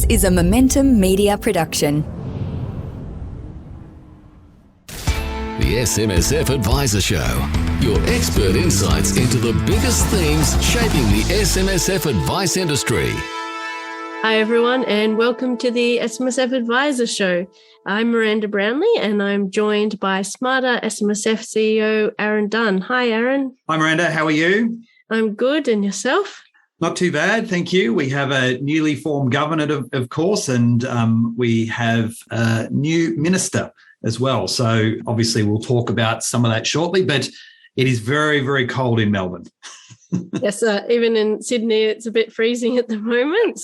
This is a Momentum Media production. The SMSF Advisor Show. Your expert insights into the biggest themes shaping the SMSF advice industry. Hi everyone and welcome to the SMSF Advisor Show. I'm Miranda Brownlee and I'm joined by Smarter SMSF CEO Aaron Dunn. Hi Aaron. Hi Miranda, how are you? I'm good, and yourself? Not too bad, thank you. We have a newly formed government, of course, and we have a new minister as well. So obviously we'll talk about some of that shortly, but it is very, very cold in Melbourne. Yes, even in Sydney, it's a bit freezing at the moment.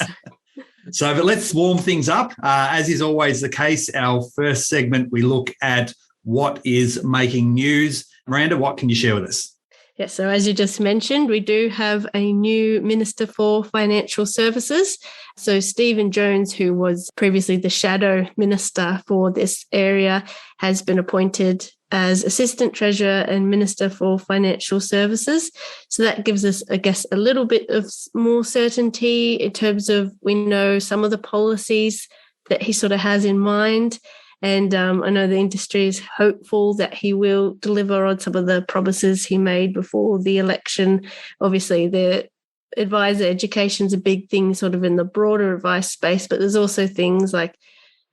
But let's warm things up. As is always the case, our first segment, we look at what is making news. Miranda, what can you share with us? Yes, so as you just mentioned, we do have a new Minister for Financial Services. So Stephen Jones, who was previously the shadow minister for this area, has been appointed as Assistant Treasurer and Minister for Financial Services. So that gives us, I guess, a little bit of more certainty in terms of we know some of the policies that he sort of has in mind. And I know the industry is hopeful that he will deliver on some of the promises he made before the election. Obviously, the advisor education is a big thing sort of in the broader advice space, but there's also things like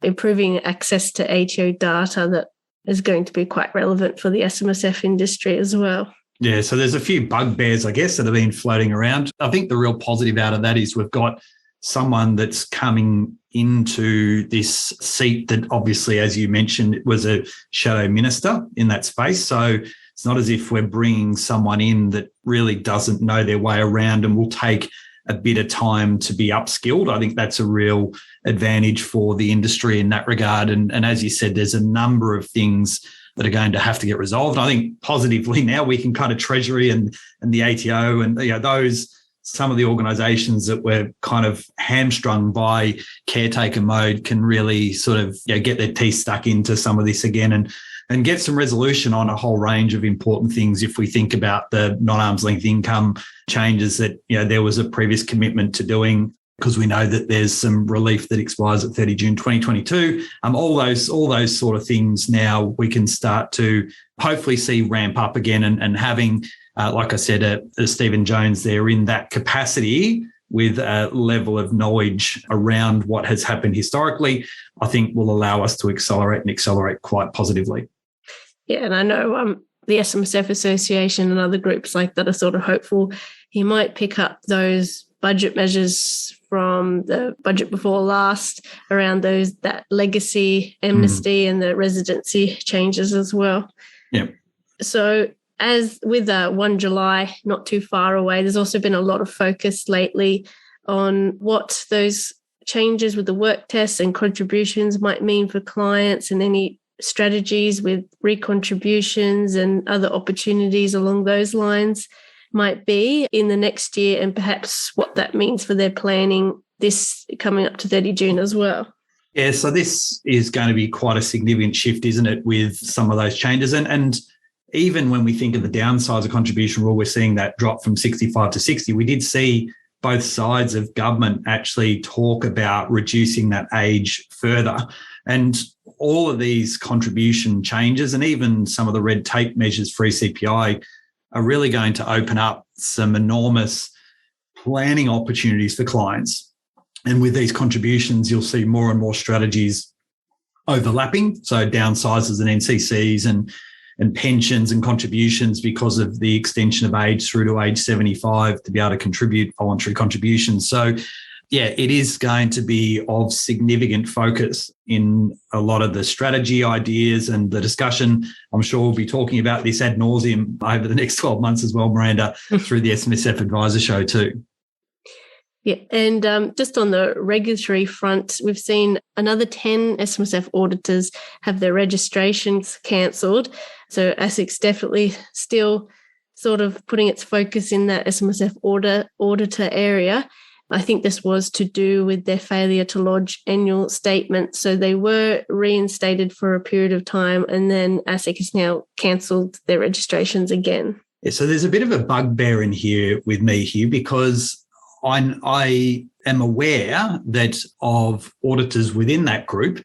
improving access to ATO data that is going to be quite relevant for the SMSF industry as well. Yeah, so there's a few bugbears, I guess, that have been floating around. I think the real positive out of that is we've got someone that's coming into this seat that obviously, as you mentioned, was a shadow minister in that space. So it's not as if we're bringing someone in that really doesn't know their way around and will take a bit of time to be upskilled. I think that's a real advantage for the industry in that regard. And as you said, there's a number of things that are going to have to get resolved. I think positively now we can kind of Treasury and the ATO and those some of the organisations that were kind of hamstrung by caretaker mode can really sort of get their teeth stuck into some of this again and get some resolution on a whole range of important things. If we think about the non-arm's length income changes that there was a previous commitment to doing, because we know that there's some relief that expires at 30 June 2022. All those sort of things now we can start to hopefully see ramp up again and having, like I said, Stephen Jones there in that capacity with a level of knowledge around what has happened historically, I think will allow us to accelerate quite positively. Yeah, and I know the SMSF Association and other groups like that are sort of hopeful he might pick up those budget measures from the budget before last around that legacy amnesty and the residency changes as well. Yeah. So as with 1 July, not too far away, there's also been a lot of focus lately on what those changes with the work tests and contributions might mean for clients and any strategies with recontributions and other opportunities along those lines might be in the next year, and perhaps what that means for their planning this coming up to 30 June as well. Yeah, so this is going to be quite a significant shift, isn't it, with some of those changes. And even when we think of the downsizer contribution rule, we're seeing that drop from 65 to 60. We did see both sides of government actually talk about reducing that age further. And all of these contribution changes and even some of the red tape measures for CPI are really going to open up some enormous planning opportunities for clients. And with these contributions, you'll see more and more strategies overlapping. So downsizers and NCCs and pensions and contributions because of the extension of age through to age 75 to be able to contribute voluntary contributions. So, yeah, it is going to be of significant focus in a lot of the strategy ideas and the discussion. I'm sure we'll be talking about this ad nauseum over the next 12 months as well, Miranda, through the SMSF Advisor Show too. Yeah, and just on the regulatory front, we've seen another 10 SMSF auditors have their registrations cancelled. So ASIC's definitely still sort of putting its focus in that SMSF auditor area. I think this was to do with their failure to lodge annual statements. So they were reinstated for a period of time, and then ASIC has now cancelled their registrations again. Yeah, so there's a bit of a bugbear in here with me here because I am aware that of auditors within that group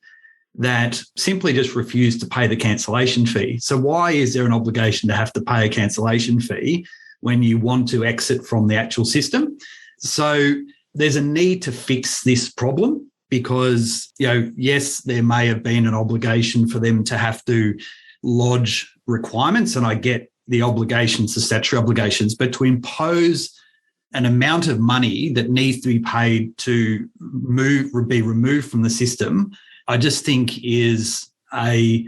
that simply just refuse to pay the cancellation fee. So why is there an obligation to have to pay a cancellation fee when you want to exit from the actual system? So there's a need to fix this problem because, yes, there may have been an obligation for them to have to lodge requirements, and I get the obligations, the statutory obligations, but to impose an amount of money that needs to be paid to be removed from the system, I just think is a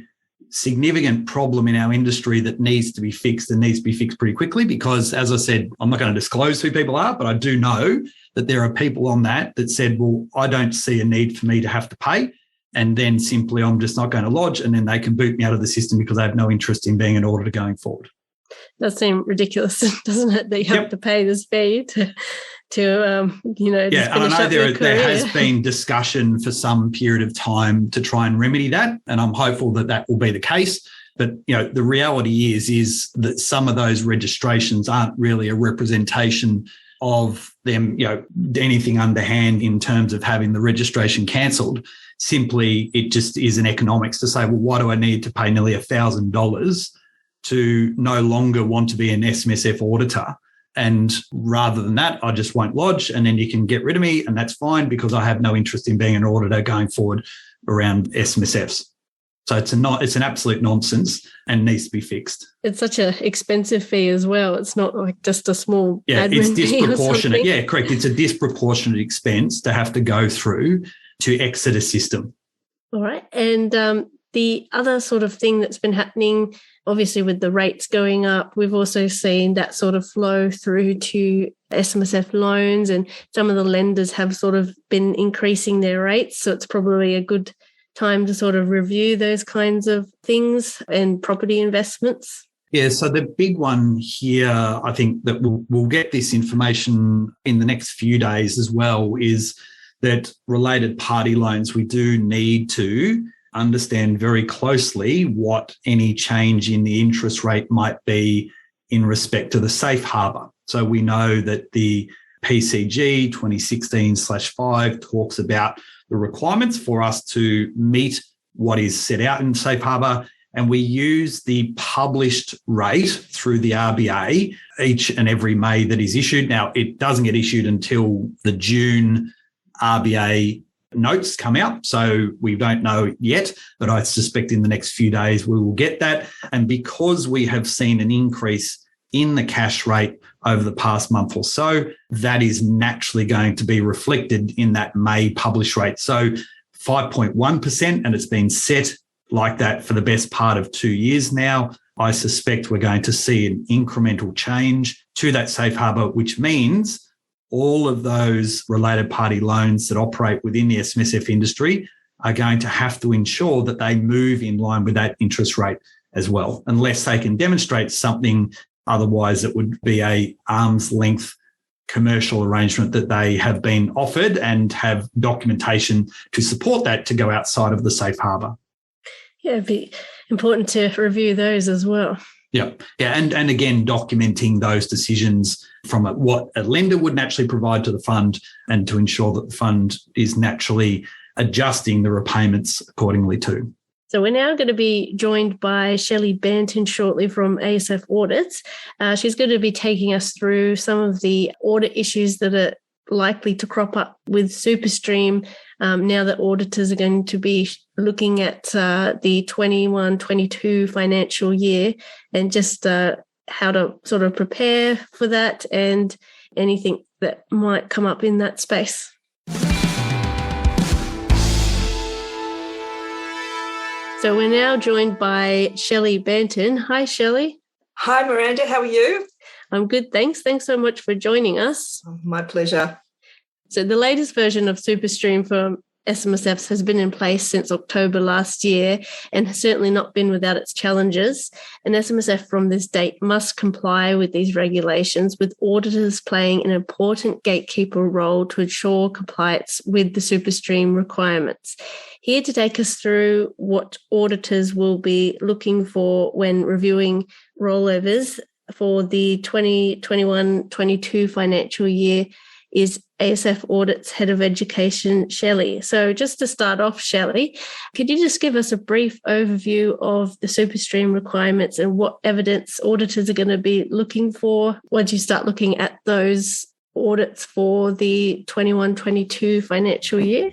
significant problem in our industry that needs to be fixed and needs to be fixed pretty quickly because, as I said, I'm not going to disclose who people are, but I do know that there are people on that said, well, I don't see a need for me to have to pay. And then simply I'm just not going to lodge, and then they can boot me out of the system because I have no interest in being an auditor going forward. Does seem ridiculous, doesn't it, that you have to pay this fee to yeah, and I know there has been discussion for some period of time to try and remedy that, and I'm hopeful that will be the case. But the reality is that some of those registrations aren't really a representation of them, anything underhand in terms of having the registration cancelled. Simply, it just is an economics to say, well, why do I need to pay nearly $1,000 to no longer want to be an SMSF auditor? And rather than that, I just won't lodge, and then you can get rid of me, and that's fine because I have no interest in being an auditor going forward around SMSFs. So it's an absolute nonsense and needs to be fixed. It's such an expensive fee as well. It's not like just a small admin it's fee disproportionate. or Yeah, correct. It's a disproportionate expense to have to go through to exit a system. All right. And the other sort of thing that's been happening, obviously with the rates going up, we've also seen that sort of flow through to SMSF loans, and some of the lenders have sort of been increasing their rates. So it's probably a good time to sort of review those kinds of things and property investments. Yeah, so the big one here, I think that we'll get this information in the next few days as well, is that related party loans, we do need to understand very closely what any change in the interest rate might be in respect to the safe harbour. So we know that the PCG 2016/5 talks about the requirements for us to meet what is set out in safe harbour, and we use the published rate through the RBA each and every May that is issued. Now, it doesn't get issued until the June RBA notes come out, so we don't know yet, but I suspect in the next few days we will get that. And because we have seen an increase in the cash rate over the past month or so, that is naturally going to be reflected in that May publish rate. So 5.1%, and it's been set like that for the best part of 2 years now. I suspect we're going to see an incremental change to that safe harbour, which means all of those related party loans that operate within the SMSF industry are going to have to ensure that they move in line with that interest rate as well, unless they can demonstrate something. Otherwise, it would be a arm's length commercial arrangement that they have been offered and have documentation to support that to go outside of the safe harbour. Yeah, it'd be important to review those as well. Yeah. And again, documenting those decisions from what a lender would naturally provide to the fund, and to ensure that the fund is naturally adjusting the repayments accordingly too. So we're now going to be joined by Shelley Banton shortly from ASF Audits. She's going to be taking us through some of the audit issues that are likely to crop up with SuperStream now that auditors are going to be looking at the 21-22 financial year, and just how to sort of prepare for that and anything that might come up in that space. So we're now joined by Shelley Banton. Hi, Shelley. Hi, Miranda. How are you? I'm good, thanks. Thanks so much for joining us. My pleasure. So the latest version of SuperStream for SMSFs has been in place since October last year, and has certainly not been without its challenges. An SMSF from this date must comply with these regulations, with auditors playing an important gatekeeper role to ensure compliance with the SuperStream requirements. Here to take us through what auditors will be looking for when reviewing rollovers for the 2021-22 financial year is ASF Audits Head of Education, Shelley. So just to start off, Shelley, could you just give us a brief overview of the SuperStream requirements and what evidence auditors are going to be looking for once you start looking at those audits for the 21-22 financial year?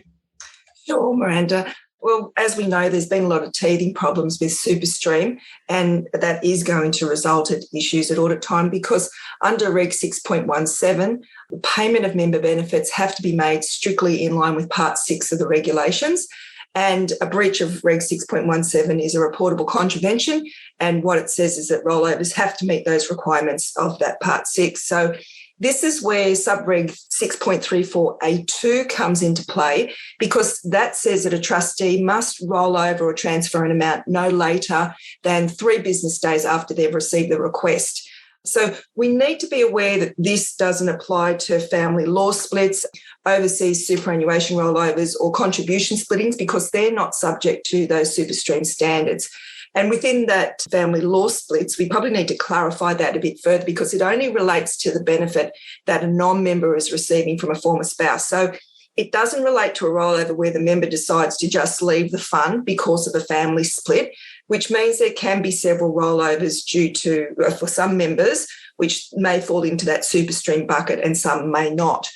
Sure, Miranda. Well, as we know, there's been a lot of teething problems with SuperStream, and that is going to result in issues at audit time because under Reg 6.17, the payment of member benefits have to be made strictly in line with Part 6 of the regulations. And a breach of Reg 6.17 is a reportable contravention. And what it says is that rollovers have to meet those requirements of that Part 6. So this is where sub-reg 6.34A2 comes into play because that says that a trustee must roll over or transfer an amount no later than 3 business days after they've received the request. So we need to be aware that this doesn't apply to family law splits, overseas superannuation rollovers or contribution splittings because they're not subject to those SuperStream standards. And within that family law splits, we probably need to clarify that a bit further because it only relates to the benefit that a non-member is receiving from a former spouse. So it doesn't relate to a rollover where the member decides to just leave the fund because of a family split, which means there can be several rollovers due to, for some members, which may fall into that SuperStream bucket and some may not.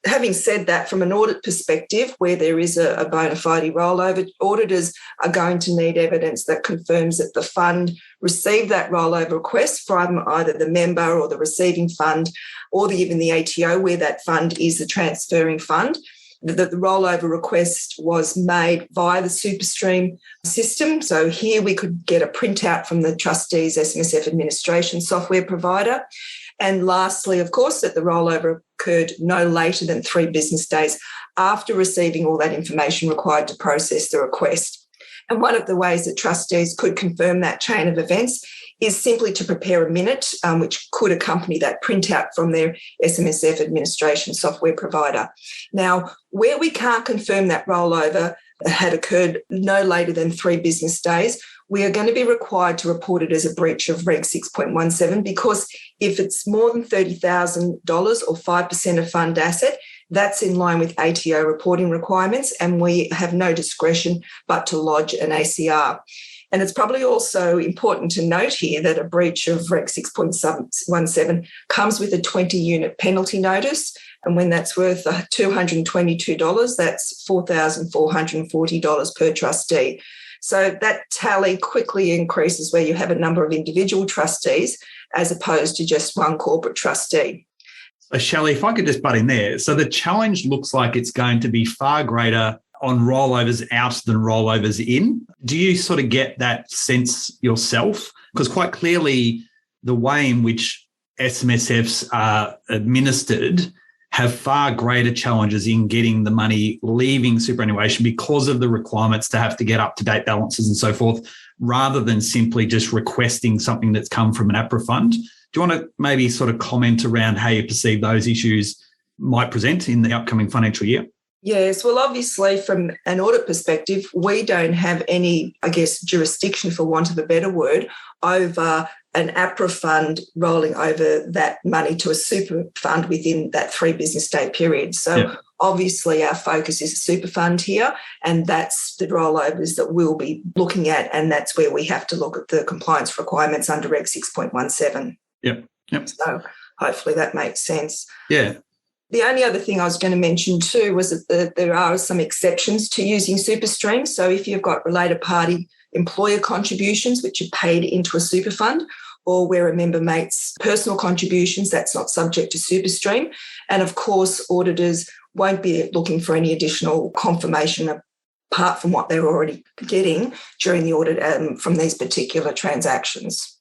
Having said that, from an audit perspective, where there is a bona fide rollover, auditors are going to need evidence that confirms that the fund received that rollover request from either the member or the receiving fund or even the ATO, where that fund is the transferring fund. The rollover request was made via the SuperStream system. So here we could get a printout from the trustees SMSF administration software provider. And lastly, of course, that the rollover occurred no later than 3 business days after receiving all that information required to process the request. And one of the ways that trustees could confirm that chain of events is simply to prepare a minute, which could accompany that printout from their SMSF administration software provider. Now, where we can't confirm that rollover had occurred no later than 3 business days, we are going to be required to report it as a breach of Reg 6.17 because if it's more than $30,000 or 5% of fund asset, that's in line with ATO reporting requirements and we have no discretion but to lodge an ACR. And it's probably also important to note here that a breach of Reg 6.17 comes with a 20-unit penalty notice. And when that's worth $222, that's $4,440 per trustee. So that tally quickly increases where you have a number of individual trustees as opposed to just one corporate trustee. So Shelley, if I could just butt in there. So the challenge looks like it's going to be far greater on rollovers out than rollovers in. Do you sort of get that sense yourself? Because quite clearly the way in which SMSFs are administered have far greater challenges in getting the money leaving superannuation because of the requirements to have to get up-to-date balances and so forth, rather than simply just requesting something that's come from an APRA fund. Do you want to maybe sort of comment around how you perceive those issues might present in the upcoming financial year? Yes, well, obviously, from an audit perspective, we don't have any, jurisdiction, for want of a better word, over an APRA fund rolling over that money to a super fund within that 3 business day period. So obviously our focus is a super fund here, and that's the rollovers that we'll be looking at, and that's where we have to look at the compliance requirements under Reg 6.17. Yep. So hopefully that makes sense. Yeah. The only other thing I was going to mention too was that there are some exceptions to using SuperStream. So if you've got related party employer contributions, which are paid into a super fund, or where a member makes personal contributions, that's not subject to SuperStream. And of course, auditors won't be looking for any additional confirmation apart from what they're already getting during the audit from these particular transactions.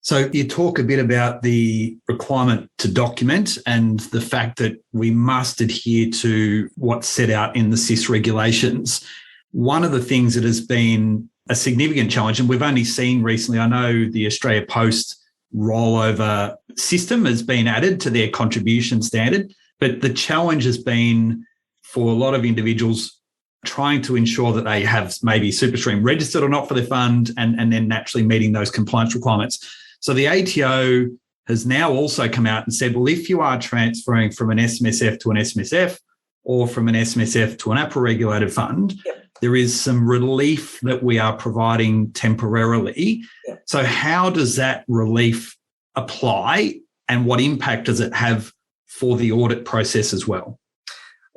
So you talk a bit about the requirement to document and the fact that we must adhere to what's set out in the SIS regulations. One of the things that has been a significant challenge, and we've only seen recently, I know the Australia Post rollover system has been added to their contribution standard, but the challenge has been for a lot of individuals trying to ensure that they have maybe SuperStream registered or not for their fund and then naturally meeting those compliance requirements. So the ATO has now also come out and said, well, if you are transferring from an SMSF to an SMSF or from an SMSF to an APRA-regulated fund, there is some relief that we are providing temporarily. So how does that relief apply and what impact does it have for the audit process as well?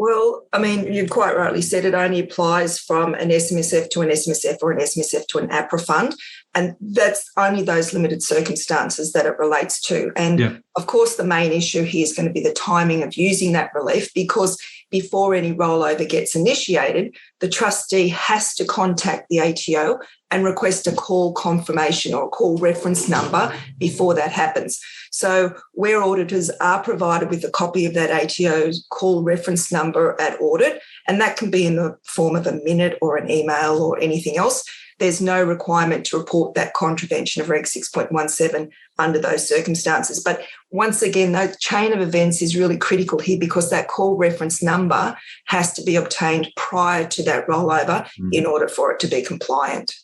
Well, I mean, you quite rightly said it only applies from an SMSF to an SMSF or an SMSF to an APRA fund. And that's only those limited circumstances that it relates to. And of course, the main issue here is going to be the timing of using that relief, because before any rollover gets initiated, the trustee has to contact the ATO and request a call confirmation or a call reference number before that happens. So where auditors are provided with a copy of that ATO's call reference number at audit, and that can be in the form of a minute or an email or anything else, there's no requirement to report that contravention of Reg 6.17 under those circumstances. But once again, the chain of events is really critical here, because that call reference number has to be obtained prior to that rollover in order for it to be compliant.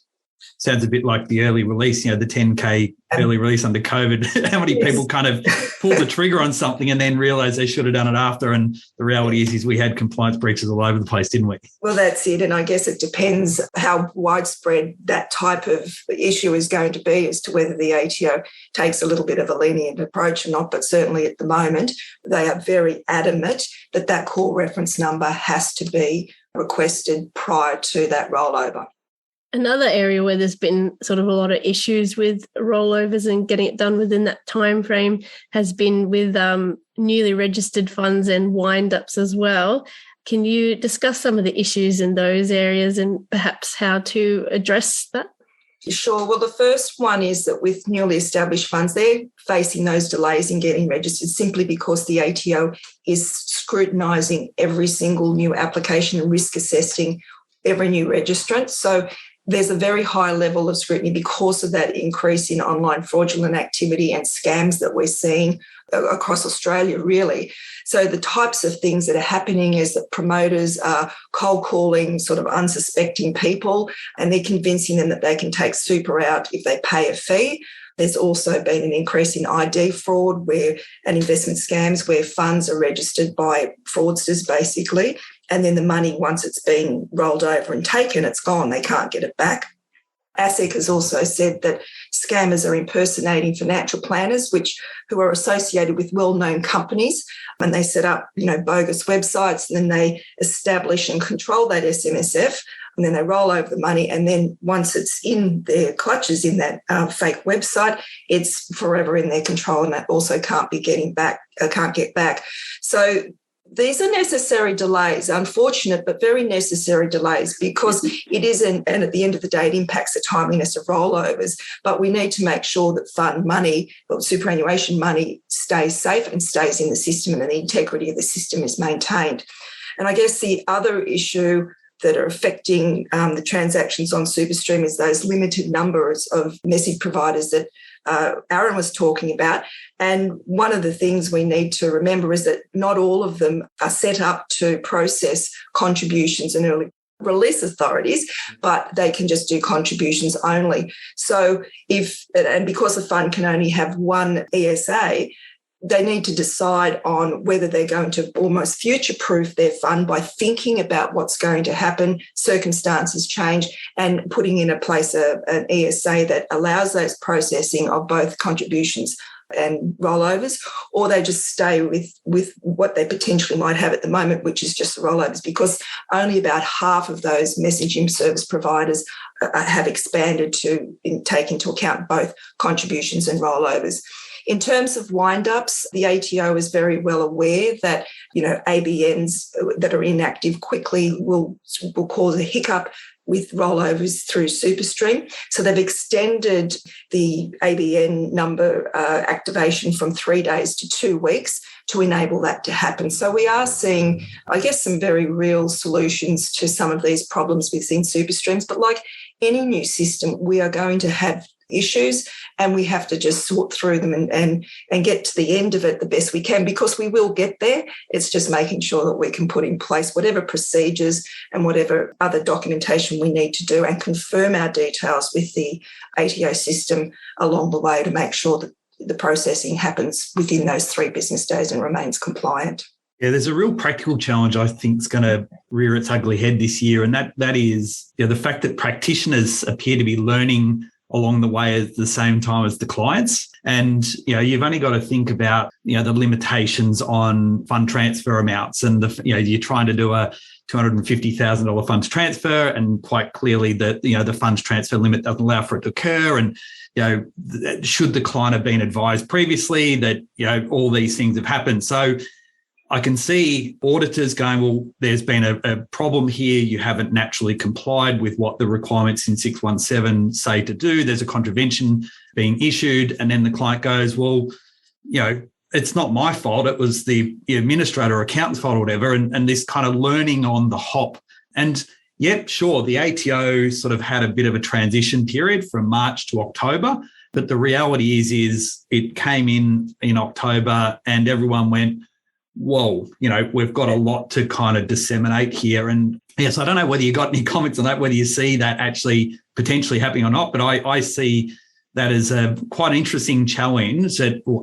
Sounds a bit like the early release, the 10K early release under COVID. How many people kind of pulled the trigger on something and then realised they should have done it after? And the reality is we had compliance breaches all over the place, didn't we? Well, that's it. And I guess it depends how widespread that type of issue is going to be as to whether the ATO takes a little bit of a lenient approach or not. But certainly at the moment, they are very adamant that that call reference number has to be requested prior to that rollover. Another area where there's been sort of a lot of issues with rollovers and getting it done within that time frame has been with newly registered funds and wind-ups as well. Can you discuss some of the issues in those areas and perhaps how to address that? Sure. Well, the first one is that with newly established funds, they're facing those delays in getting registered simply because the ATO is scrutinising every single new application and risk assessing every new registrant. So there's a very high level of scrutiny because of that increase in online fraudulent activity and scams that we're seeing across Australia, really. So the types of things that are happening is that promoters are cold calling sort of unsuspecting people, and they're convincing them that they can take super out if they pay a fee. There's also been an increase in ID fraud and investment scams where funds are registered by fraudsters, basically. And then the money, once it's been rolled over and taken, it's gone. They can't get it back. ASIC has also said that scammers are impersonating financial planners, who are associated with well-known companies, and they set up, bogus websites, and then they establish and control that SMSF, and then they roll over the money, and then once it's in their clutches in that fake website, it's forever in their control, and that also can't get back. So these are necessary delays, unfortunate but very necessary delays, because it isn't, and at the end of the day, it impacts the timeliness of rollovers. But we need to make sure that fund money or superannuation money stays safe and stays in the system, and the integrity of the system is maintained. And I guess the other issue that are affecting the transactions on SuperStream is those limited numbers of message providers that Aaron was talking about. And one of the things we need to remember is that not all of them are set up to process contributions and early release authorities, but they can just do contributions only. So because the fund can only have one ESA, they need to decide on whether they're going to almost future-proof their fund by thinking about what's going to happen, circumstances change, and putting in place an ESA that allows those processing of both contributions and rollovers, or they just stay with what they potentially might have at the moment, which is just the rollovers, because only about half of those messaging service providers have expanded to take into account both contributions and rollovers. In terms of wind-ups, the ATO is very well aware that, ABNs that are inactive quickly will cause a hiccup with rollovers through SuperStream. So they've extended the ABN number activation from 3 days to 2 weeks to enable that to happen. So we are seeing, I guess, some very real solutions to some of these problems within SuperStreams. But like any new system, we are going to have issues, and we have to just sort through them and get to the end of it the best we can, because we will get there. It's just making sure that we can put in place whatever procedures and whatever other documentation we need to do and confirm our details with the ATO system along the way to make sure that the processing happens within those 3 business days and remains compliant. Yeah, there's a real practical challenge I think is going to rear its ugly head this year, and that is the fact that practitioners appear to be learning along the way at the same time as the clients. And, you've only got to think about, the limitations on fund transfer amounts, and you're trying to do a $250,000 funds transfer, and quite clearly that, the funds transfer limit doesn't allow for it to occur. And, should the client have been advised previously that, all these things have happened? So I can see auditors going, well, there's been a problem here. You haven't naturally complied with what the requirements in 617 say to do. There's a contravention being issued. And then the client goes, well, it's not my fault. It was the administrator or accountant's fault or whatever. And this kind of learning on the hop. And yep, sure, the ATO sort of had a bit of a transition period from March to October. But the reality is it came in October and everyone went, whoa, we've got a lot to kind of disseminate here. And yes, I don't know whether you got any comments on that, whether you see that actually potentially happening or not, but I see that as a quite an interesting challenge that, well,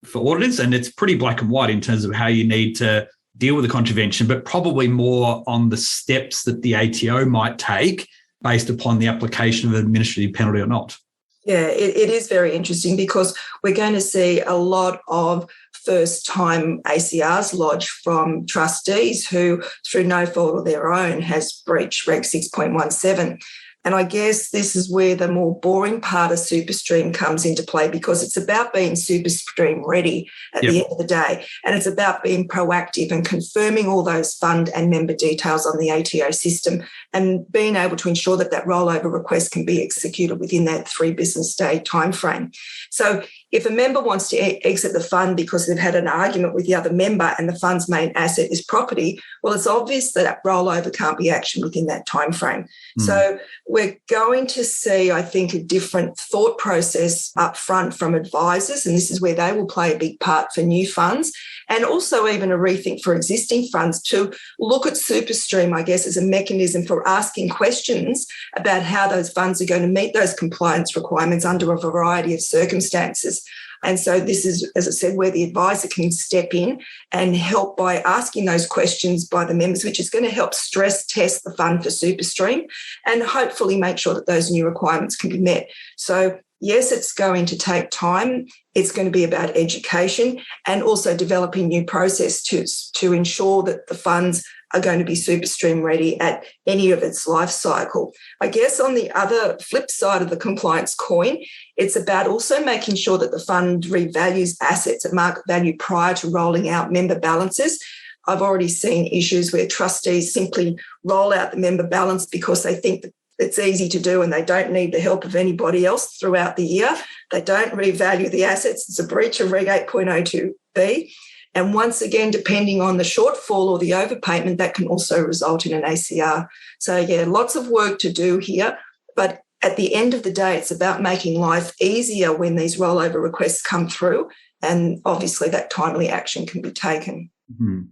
for auditors, and it's pretty black and white in terms of how you need to deal with the contravention, but probably more on the steps that the ATO might take based upon the application of an administrative penalty or not. Yeah, it is very interesting because we're going to see a lot of first-time ACRs lodged from trustees who, through no fault of their own, has breached Reg 6.17. And I guess this is where the more boring part of SuperStream comes into play, because it's about being SuperStream ready at the end of the day. And it's about being proactive and confirming all those fund and member details on the ATO system and being able to ensure that that rollover request can be executed within that 3 business day timeframe. So if a member wants to exit the fund because they've had an argument with the other member and the fund's main asset is property, well, it's obvious that rollover can't be actioned within that timeframe. So we're going to see, I think, a different thought process up front from advisors, and this is where they will play a big part for new funds, and also even a rethink for existing funds to look at SuperStream, I guess, as a mechanism for asking questions about how those funds are going to meet those compliance requirements under a variety of circumstances. And so this is, as I said, where the advisor can step in and help by asking those questions by the members, which is going to help stress test the fund for SuperStream and hopefully make sure that those new requirements can be met. So yes, it's going to take time. It's going to be about education and also developing new process to ensure that the funds are going to be SuperStream ready at any of its life cycle. I guess on the other flip side of the compliance coin, it's about also making sure that the fund revalues assets at market value prior to rolling out member balances. I've already seen issues where trustees simply roll out the member balance because they think that it's easy to do and they don't need the help of anybody else throughout the year. They don't revalue the assets. It's a breach of Reg 8.02B. And once again, depending on the shortfall or the overpayment, that can also result in an ACR. So, yeah, lots of work to do here. But at the end of the day, it's about making life easier when these rollover requests come through. And obviously that timely action can be taken. Mm-hmm.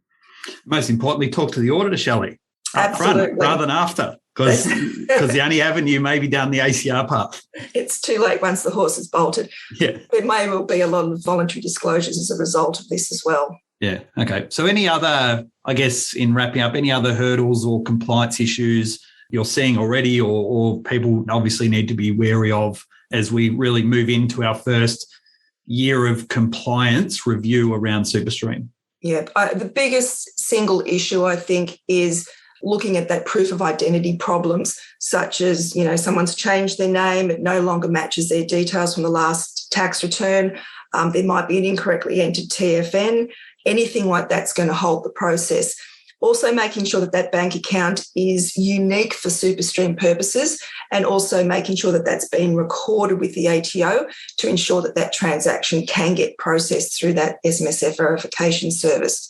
Most importantly, talk to the auditor, Shelley, up front rather than after, because the only avenue may be down the ACR path. It's too late once the horse is bolted. Yeah. There may well be a lot of voluntary disclosures as a result of this as well. Yeah. Okay. So any other, I guess, in wrapping up, any other hurdles or compliance issues you're seeing already or people obviously need to be wary of as we really move into our first year of compliance review around SuperStream? Yeah. The biggest single issue, I think, is looking at that proof of identity problems, such as, someone's changed their name, it no longer matches their details from the last tax return, there might be an incorrectly entered TFN, anything like that's going to halt the process. Also making sure that that bank account is unique for SuperStream purposes and also making sure that that's been recorded with the ATO to ensure that that transaction can get processed through that SMSF verification service.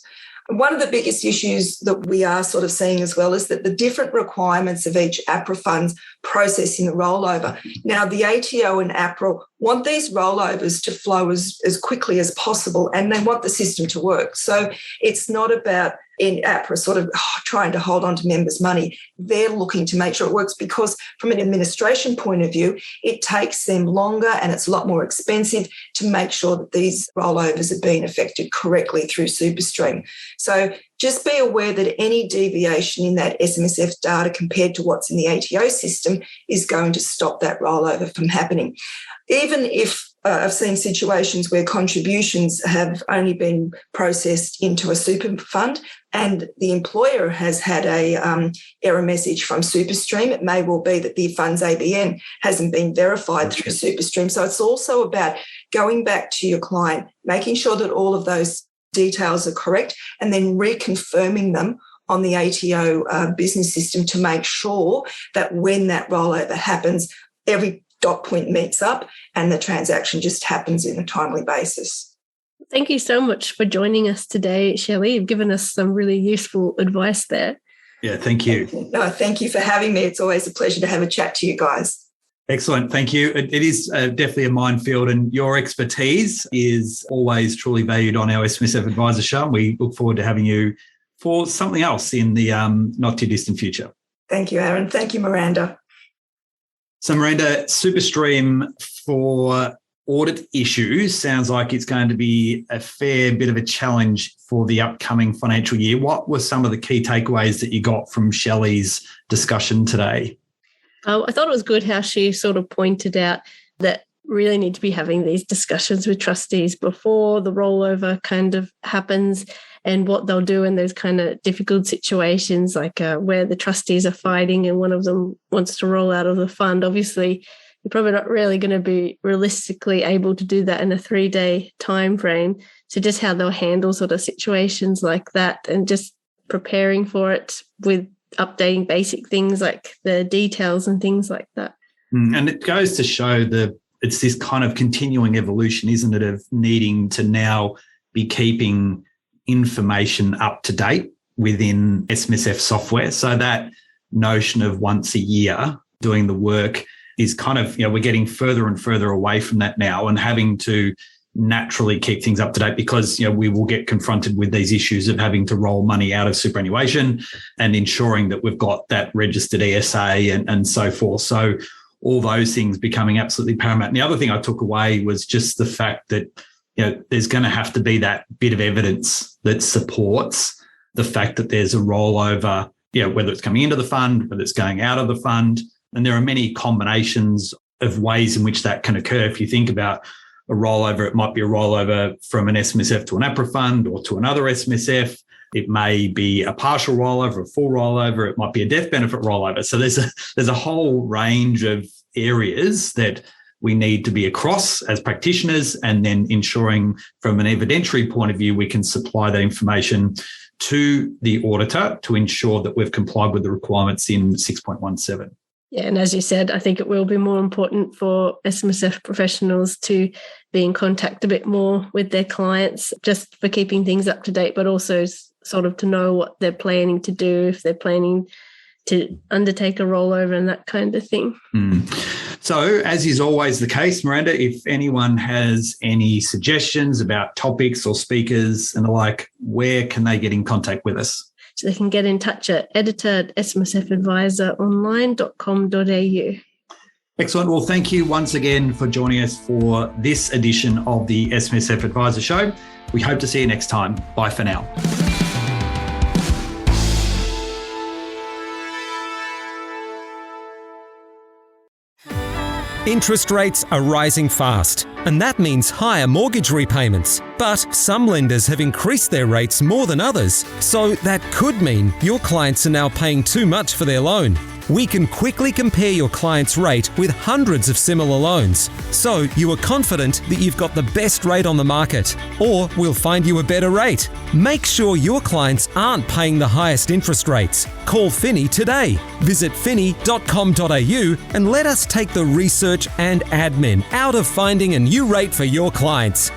One of the biggest issues that we are sort of seeing as well is that the different requirements of each APRA fund's processing the rollover. Now, the ATO and APRA want these rollovers to flow as quickly as possible, and they want the system to work. So it's not about in APRA sort of trying to hold on to members' money. They're looking to make sure it works, because from an administration point of view, it takes them longer and it's a lot more expensive to make sure that these rollovers are being affected correctly through SuperStream. So just be aware that any deviation in that SMSF data compared to what's in the ATO system is going to stop that rollover from happening. Even if I've seen situations where contributions have only been processed into a super fund and the employer has had a error message from SuperStream, it may well be that the fund's ABN hasn't been verified through SuperStream. So it's also about going back to your client, making sure that all of those details are correct, and then reconfirming them on the ATO business system to make sure that when that rollover happens, every dot point meets up and the transaction just happens in a timely basis. Thank you so much for joining us today, Shelley. You've given us some really useful advice there. Yeah, thank you. No, thank you for having me. It's always a pleasure to have a chat to you guys. Excellent. Thank you. It is definitely a minefield, and your expertise is always truly valued on our SMSF Advisor Show. And we look forward to having you for something else in the not too distant future. Thank you, Aaron. Thank you, Miranda. So, Miranda, SuperStream for audit issues sounds like it's going to be a fair bit of a challenge for the upcoming financial year. What were some of the key takeaways that you got from Shelley's discussion today? I thought it was good how she sort of pointed out that really need to be having these discussions with trustees before the rollover kind of happens, and what they'll do in those kind of difficult situations, like where the trustees are fighting and one of them wants to roll out of the fund. Obviously, you're probably not really going to be realistically able to do that in a 3-day time frame. So just how they'll handle sort of situations like that, and just preparing for it with updating basic things like the details and things like that. And it goes to show it's this kind of continuing evolution, isn't it, of needing to now be keeping information up to date within SMSF software. So that notion of once a year doing the work is kind of, we're getting further and further away from that now, and having to naturally keep things up to date, because, we will get confronted with these issues of having to roll money out of superannuation and ensuring that we've got that registered ESA and so forth. So all those things becoming absolutely paramount. And the other thing I took away was just the fact that there's going to have to be that bit of evidence that supports the fact that there's a rollover, whether it's coming into the fund, whether it's going out of the fund. And there are many combinations of ways in which that can occur. If you think about a rollover, it might be a rollover from an SMSF to an APRA fund or to another SMSF. It may be a partial rollover, a full rollover. It might be a death benefit rollover. So there's a whole range of areas that we need to be across as practitioners, and then ensuring from an evidentiary point of view, we can supply that information to the auditor to ensure that we've complied with the requirements in 6.17. Yeah, and as you said, I think it will be more important for SMSF professionals to be in contact a bit more with their clients, just for keeping things up to date, but also sort of to know what they're planning to do, if they're planning to undertake a rollover and that kind of thing. So, as is always the case, Miranda, if anyone has any suggestions about topics or speakers and the like, where can they get in contact with us? So they can get in touch at editor@smsfadvisoronline.com.au. Excellent. Well, thank you once again for joining us for this edition of the SMSF Advisor Show. We hope to see you next time. Bye for now. Interest rates are rising fast, and that means higher mortgage repayments. But some lenders have increased their rates more than others, so that could mean your clients are now paying too much for their loan. We can quickly compare your client's rate with hundreds of similar loans, so you are confident that you've got the best rate on the market, or we'll find you a better rate. Make sure your clients aren't paying the highest interest rates. Call Finny today. Visit finny.com.au and let us take the research and admin out of finding a new rate for your clients.